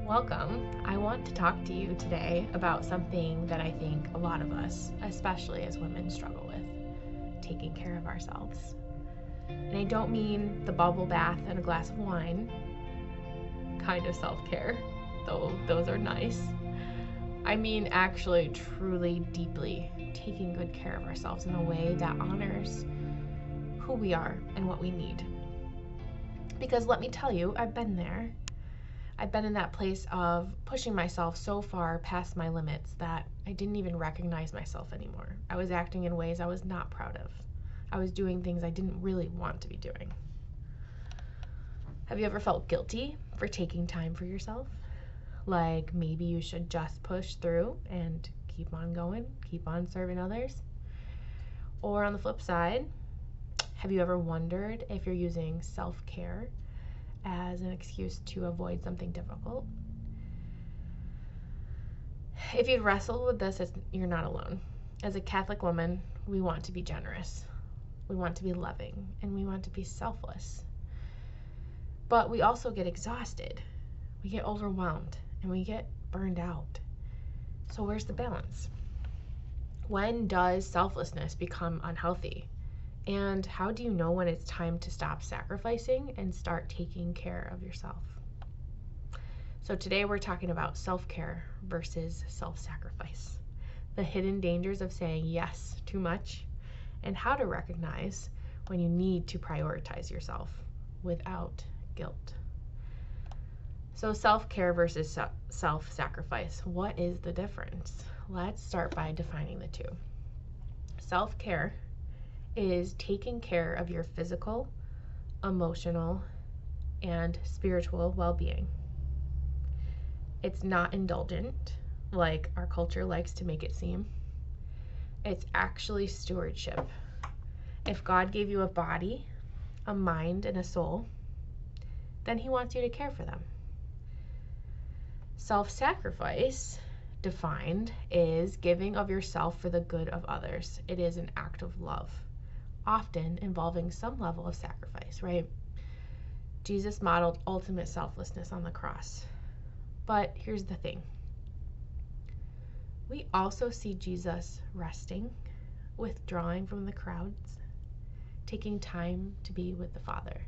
Welcome. I want to talk to you today about something that I think a lot of us, especially as women, struggle with: taking care of ourselves. And I don't mean the bubble bath and a glass of wine kind of self-care, though those are nice. I mean actually, truly, deeply taking good care of ourselves in a way that honors who we are and what we need. Because let me tell you, I've been there. I've been in that place of pushing myself so far past my limits that I didn't even recognize myself anymore. I was acting in ways I was not proud of. I was doing things I didn't really want to be doing. Have you ever felt guilty for taking time for yourself? Like maybe you should just push through and keep on going, keep on serving others? Or on the flip side, have you ever wondered if you're using self-care as an excuse to avoid something difficult? If you've wrestled with this, you're not alone. As a Catholic woman, we want to be generous, we want to be loving, and we want to be selfless. But we also get exhausted, we get overwhelmed, and we get burned out. So where's the balance? When does selflessness become unhealthy? And how do you know when it's time to stop sacrificing and start taking care of yourself? So today we're talking about self-care versus self-sacrifice, the hidden dangers of saying yes too much, and how to recognize when you need to prioritize yourself without guilt. So self-care versus self-sacrifice, what is the difference? Let's start by defining the two. Self-care is taking care of your physical, emotional, and spiritual well-being. It's not indulgent, like our culture likes to make it seem. It's actually stewardship. If God gave you a body, a mind, and a soul, then He wants you to care for them. Self-sacrifice, defined, is giving of yourself for the good of others. It is an act of love, often involving some level of sacrifice, right? Jesus modeled ultimate selflessness on the cross. But here's the thing. We also see Jesus resting, withdrawing from the crowds, taking time to be with the Father.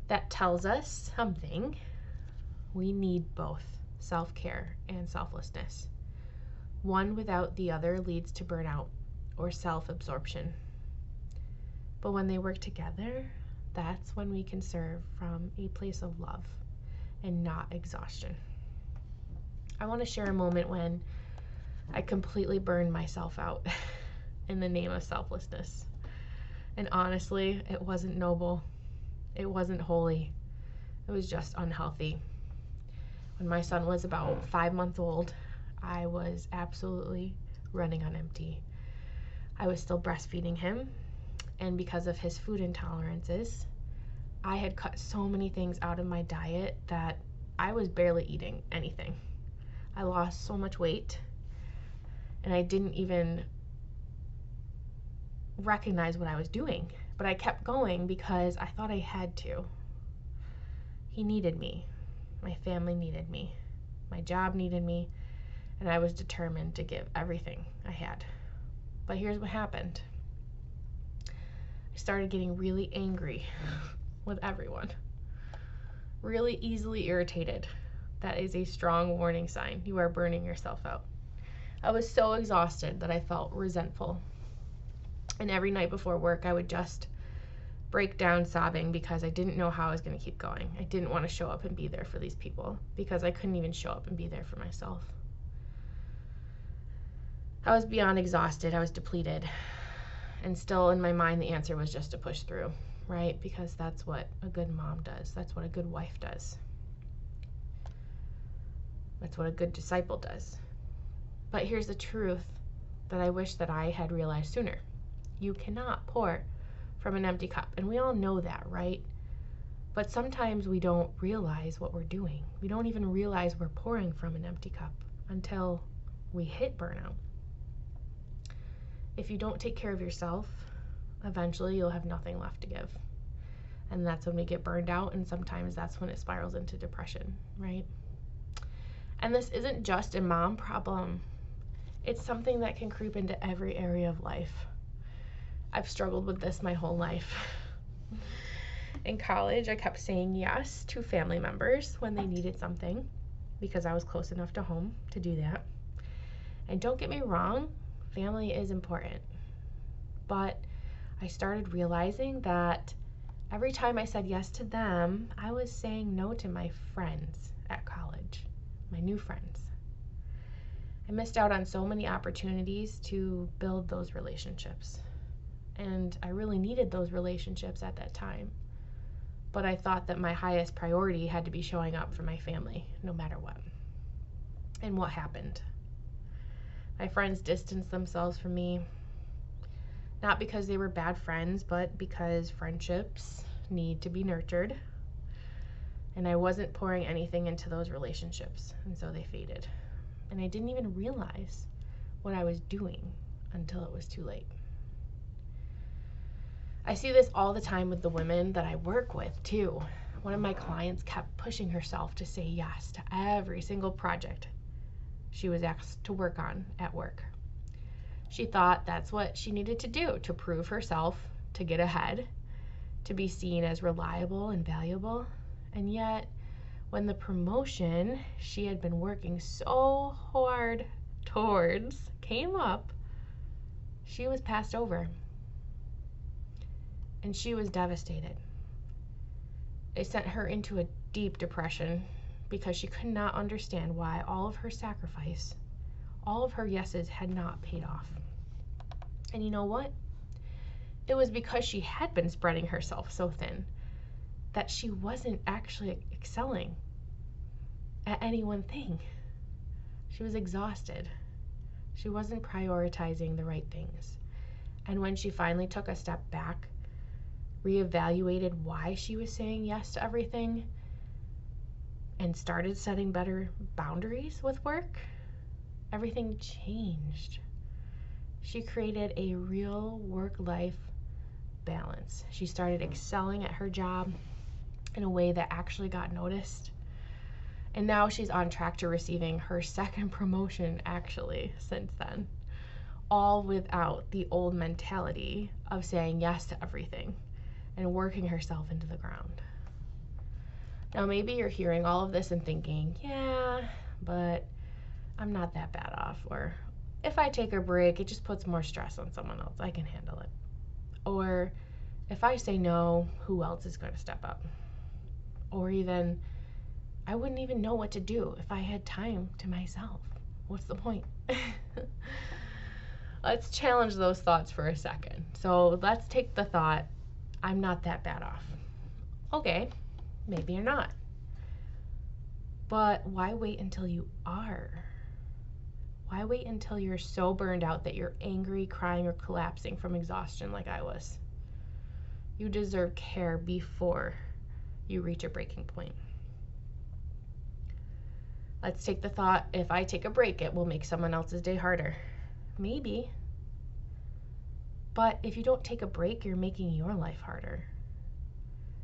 That tells us something. We need both self-care and selflessness. One without the other leads to burnout or self-absorption. But when they work together, that's when we can serve from a place of love and not exhaustion. I want to share a moment when I completely burned myself out in the name of selflessness. And honestly, it wasn't noble. It wasn't holy. It was just unhealthy. When my son was about 5 months old, I was absolutely running on empty. I was still breastfeeding him. And because of his food intolerances, I had cut so many things out of my diet that I was barely eating anything. I lost so much weight, and I didn't even recognize what I was doing. But I kept going because I thought I had to. He needed me. My family needed me. My job needed me. And I was determined to give everything I had. But here's what happened. I started getting really angry with everyone, really easily irritated. That is a strong warning sign. You are burning yourself out. I was so exhausted that I felt resentful. And every night before work, I would just break down sobbing because I didn't know how I was going to keep going. I didn't want to show up and be there for these people because I couldn't even show up and be there for myself. I was beyond exhausted. I was depleted. And still in my mind, the answer was just to push through, right? Because that's what a good mom does. That's what a good wife does. That's what a good disciple does. But here's the truth that I wish that I had realized sooner. You cannot pour from an empty cup. And we all know that, right? But sometimes we don't realize what we're doing. We don't even realize we're pouring from an empty cup until we hit burnout. If you don't take care of yourself, eventually you'll have nothing left to give. And that's when we get burned out, and sometimes that's when it spirals into depression, right? And this isn't just a mom problem. It's something that can creep into every area of life. I've struggled with this my whole life. In college, I kept saying yes to family members when they needed something because I was close enough to home to do that. And don't get me wrong, family is important. But I started realizing that every time I said yes to them, I was saying no to my friends at college, my new friends. I missed out on so many opportunities to build those relationships. And I really needed those relationships at that time. But I thought that my highest priority had to be showing up for my family, no matter what. And what happened? My friends distanced themselves from me, not because they were bad friends, but because friendships need to be nurtured. And I wasn't pouring anything into those relationships, and so they faded. And I didn't even realize what I was doing until it was too late. I see this all the time with the women that I work with too. One of my clients kept pushing herself to say yes to every single project she was asked to work on at work. She thought that's what she needed to do to prove herself, to get ahead, to be seen as reliable and valuable. And yet, when the promotion she had been working so hard towards came up, she was passed over. And she was devastated. It sent her into a deep depression because she could not understand why all of her sacrifice, all of her yeses had not paid off. And you know what? It was because she had been spreading herself so thin that she wasn't actually excelling at any one thing. She was exhausted. She wasn't prioritizing the right things. And when she finally took a step back, reevaluated why she was saying yes to everything, and started setting better boundaries with work, everything changed. She created a real work-life balance. She started excelling at her job in a way that actually got noticed. And now she's on track to receiving her second promotion actually since then, all without the old mentality of saying yes to everything and working herself into the ground. Now maybe you're hearing all of this and thinking, yeah, but I'm not that bad off, or if I take a break, it just puts more stress on someone else. I can handle it. Or if I say no, who else is going to step up? Or even, I wouldn't even know what to do if I had time to myself. What's the point? Let's challenge those thoughts for a second. So let's take the thought, I'm not that bad off. Okay, maybe you're not. But why wait until you are? Why wait until you're so burned out that you're angry, crying, or collapsing from exhaustion like I was? You deserve care before you reach a breaking point. Let's take the thought, if I take a break, it will make someone else's day harder. Maybe. But if you don't take a break, you're making your life harder.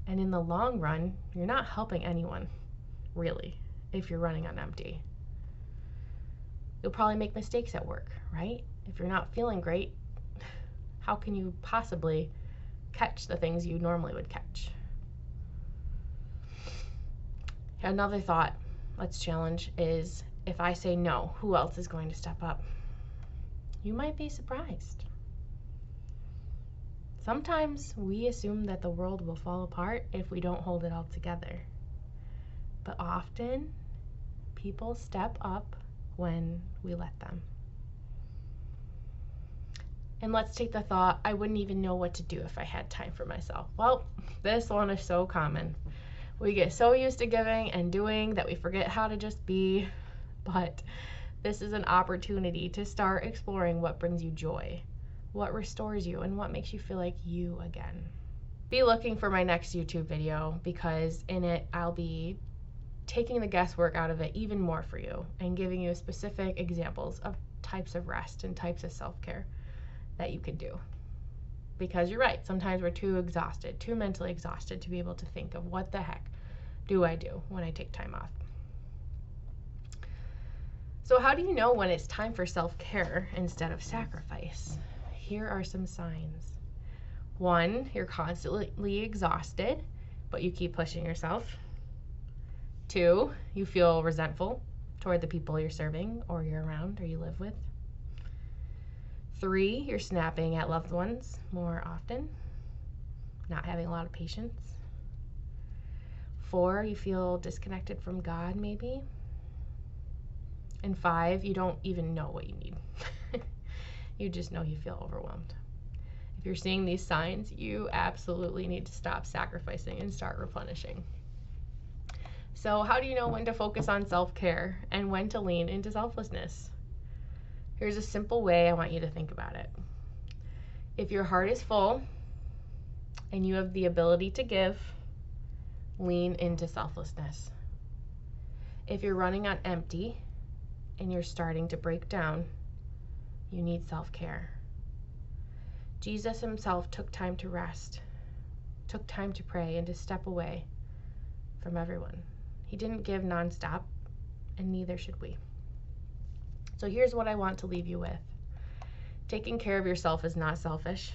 And in the long run, you're not helping anyone, really, if you're running on empty. You'll probably make mistakes at work, right? If you're not feeling great, how can you possibly catch the things you normally would catch? Another thought, let's challenge, is if I say no, who else is going to step up? You might be surprised. Sometimes we assume that the world will fall apart if we don't hold it all together. But often, people step up when we let them. And let's take the thought, I wouldn't even know what to do if I had time for myself. Well, this one is so common. We get so used to giving and doing that we forget how to just be. But this is an opportunity to start exploring what brings you joy, what restores you, and what makes you feel like you again. Be looking for my next YouTube video, because in it I'll be taking the guesswork out of it even more for you and giving you specific examples of types of rest and types of self-care that you can do. Because you're right, sometimes we're too exhausted, too mentally exhausted to be able to think of what the heck do I do when I take time off. So how do you know when it's time for self-care instead of sacrifice? Here are some signs. 1, you're constantly exhausted, but you keep pushing yourself. 2, you feel resentful toward the people you're serving or you're around or you live with. 3, you're snapping at loved ones more often, not having a lot of patience. 4, you feel disconnected from God maybe. And 5, you don't even know what you need. You just know you feel overwhelmed. If you're seeing these signs, you absolutely need to stop sacrificing and start replenishing. So how do you know when to focus on self-care and when to lean into selflessness? Here's a simple way I want you to think about it. If your heart is full and you have the ability to give, lean into selflessness. If you're running on empty and you're starting to break down, you need self-care. Jesus himself took time to rest, took time to pray and to step away from everyone. He didn't give nonstop, and neither should we. So here's what I want to leave you with. Taking care of yourself is not selfish,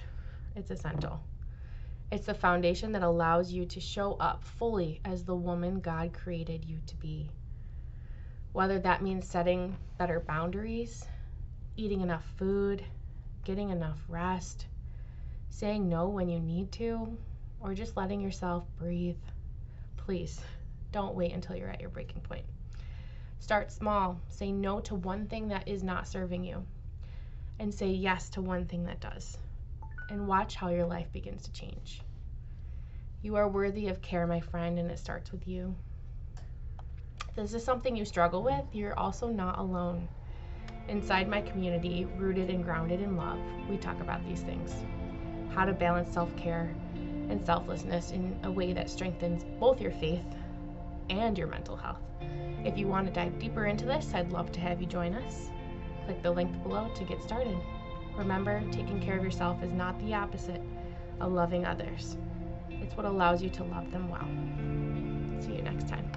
it's essential. It's the foundation that allows you to show up fully as the woman God created you to be. Whether that means setting better boundaries, eating enough food, getting enough rest, saying no when you need to, or just letting yourself breathe. Please, don't wait until you're at your breaking point. Start small. Say no to one thing that is not serving you, and say yes to one thing that does. And watch how your life begins to change. You are worthy of care, my friend, and it starts with you. If this is something you struggle with, you're also not alone. Inside my community, Rooted and Grounded in Love, we talk about these things. How to balance self-care and selflessness in a way that strengthens both your faith and your mental health. If you want to dive deeper into this, I'd love to have you join us. Click the link below to get started. Remember, taking care of yourself is not the opposite of loving others. It's what allows you to love them well. See you next time.